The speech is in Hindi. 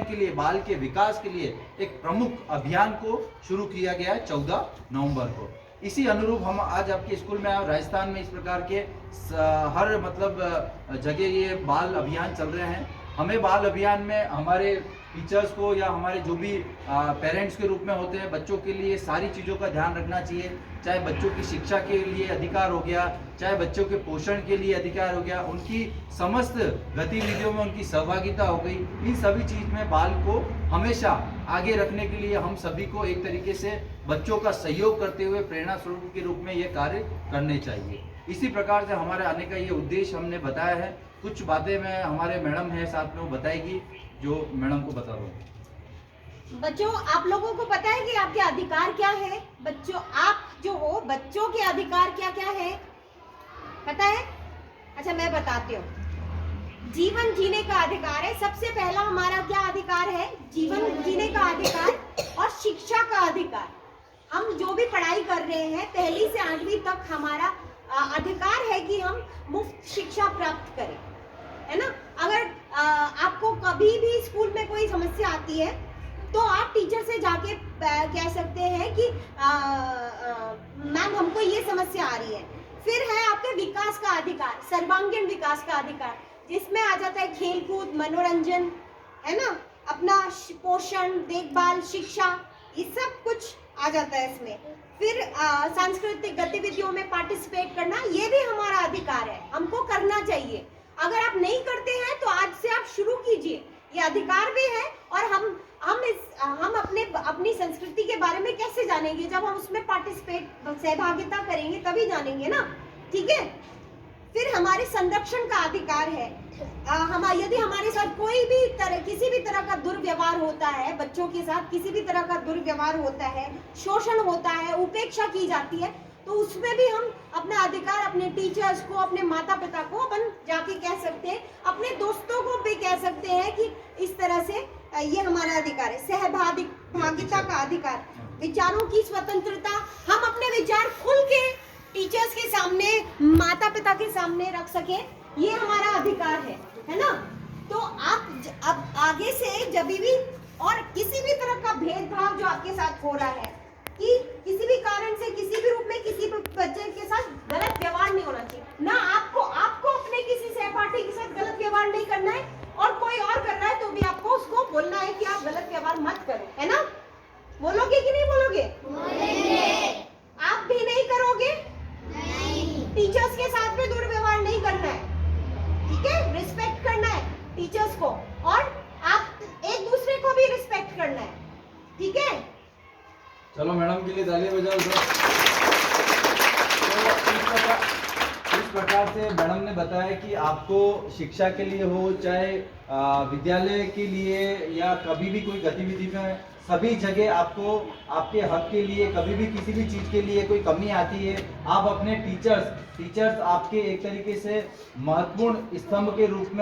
के लिए, बाल के विकास के लिए एक प्रमुख अभियान को शुरू किया गया है 14 नवंबर को। इसी अनुरूप हम आज आपके स्कूल में आए। राजस्थान में इस प्रकार के हर मतलब जगह ये बाल अभियान चल रहे हैं। हमें बाल अभियान में हमारे टीचर्स को या हमारे जो भी पेरेंट्स के रूप में होते हैं, बच्चों के लिए सारी चीज़ों का ध्यान रखना चाहिए। चाहे बच्चों की शिक्षा के लिए अधिकार हो गया, चाहे बच्चों के पोषण के लिए अधिकार हो गया, उनकी समस्त गतिविधियों में उनकी सहभागिता हो गई। इन सभी चीज़ में बाल को हमेशा आगे रखने के लिए हम सभी को एक तरीके से बच्चों का सहयोग करते हुए प्रेरणा स्वरूप के रूप में ये कार्य करने चाहिए। इसी प्रकार से हमारे आने का ये उद्देश्य हमने बताया है। कुछ बातें मैं हमारे मैडम है साथ में वो बताएगी, जो मैडम को बता दो। बच्चों, आप लोगों को पता है कि आपके अधिकार क्या है? बच्चों, आप जो हो, बच्चों के अधिकार क्या क्या है पता है? अच्छा, मैं बताती हूँ। जीवन जीने का अधिकार है। सबसे पहला हमारा क्या अधिकार है? जीवन जीने का अधिकार और शिक्षा का अधिकार। हम जो भी पढ़ाई कर रहे हैं, पहली से 8वीं तक हमारा अधिकार है कि हम मुफ्त शिक्षा प्राप्त करें, है ना। अगर आपको कभी भी स्कूल में कोई समस्या आती है तो आप टीचर से जाके कह सकते हैं कि मैम हमको ये समस्या आ रही है। फिर है आपके विकास का अधिकार, सर्वांगीण विकास का अधिकार, जिसमें आ जाता है खेलकूद, मनोरंजन, है ना, अपना पोषण, देखभाल, शिक्षा, ये सब कुछ आ जाता है इसमें। फिर सांस्कृतिक गतिविधियों में पार्टिसिपेट करना, ये भी हमारा अधिकार है, हमको करना चाहिए। अगर आप नहीं करते हैं तो आज से आप शुरू कीजिए, ये अधिकार भी है। और हम अपनी संस्कृति के बारे में कैसे जानेंगे? जब हम उसमें पार्टिसिपेट, सहभागिता करेंगे तभी जानेंगे ना, ठीक है। फिर हमारे संरक्षण का अधिकार है। यदि हमारे साथ कोई भी किसी भी तरह का दुर्व्यवहार होता है, बच्चों के साथ किसी भी तरह का दुर्व्यवहार होता है, शोषण होता है, उपेक्षा की जाती है, तो उसमें भी हम अपना अधिकार अपने टीचर्स को, अपने माता पिता को अपन जाके कह सकते हैं, अपने दोस्तों को भी कह सकते हैं कि इस तरह से ये हमारा अधिकार है। सहभागिता का अधिकार, विचारों की स्वतंत्रता, हम अपने विचार खुल के टीचर्स के सामने, माता पिता के सामने रख सके, ये हमारा अधिकार है ना। तो आप अब आगे से जब भी और किसी भी तरह का भेदभाव जो आपके साथ हो रहा है, कि किसी भी कारण से, किसी भी रूप में किसी भी बच्चे के साथ गलत व्यवहार नहीं होना चाहिए ना। आपको अपने किसी सहपाठी के साथ गलत व्यवहार नहीं करना है, और कोई और कर रहा है तो भी आपको उसको बोलना है कि आप गलत व्यवहार मत करो, है ना। बोलोगे कि नहीं बोलोगे? बोलेंगे। आप भी नहीं करोगे? नहीं। टीचर्स के साथ भी दुर्व्यवहार नहीं करना है, ठीक है। रिस्पेक्ट करना है टीचर्स को, और आप एक दूसरे को भी रिस्पेक्ट करना है, ठीक है। चलो मैडम के लिए तालियां बजाओ सर। तो इस प्रकार से मैडम ने बताया कि आपको शिक्षा के लिए हो, चाहे विद्यालय के लिए या कभी भी कोई गतिविधि में, सभी जगह आपको आपके हक के लिए, कभी भी किसी भी चीज़ के लिए कोई कमी आती है, आप अपने टीचर्स आपके एक तरीके से महत्वपूर्ण स्तंभ के रूप में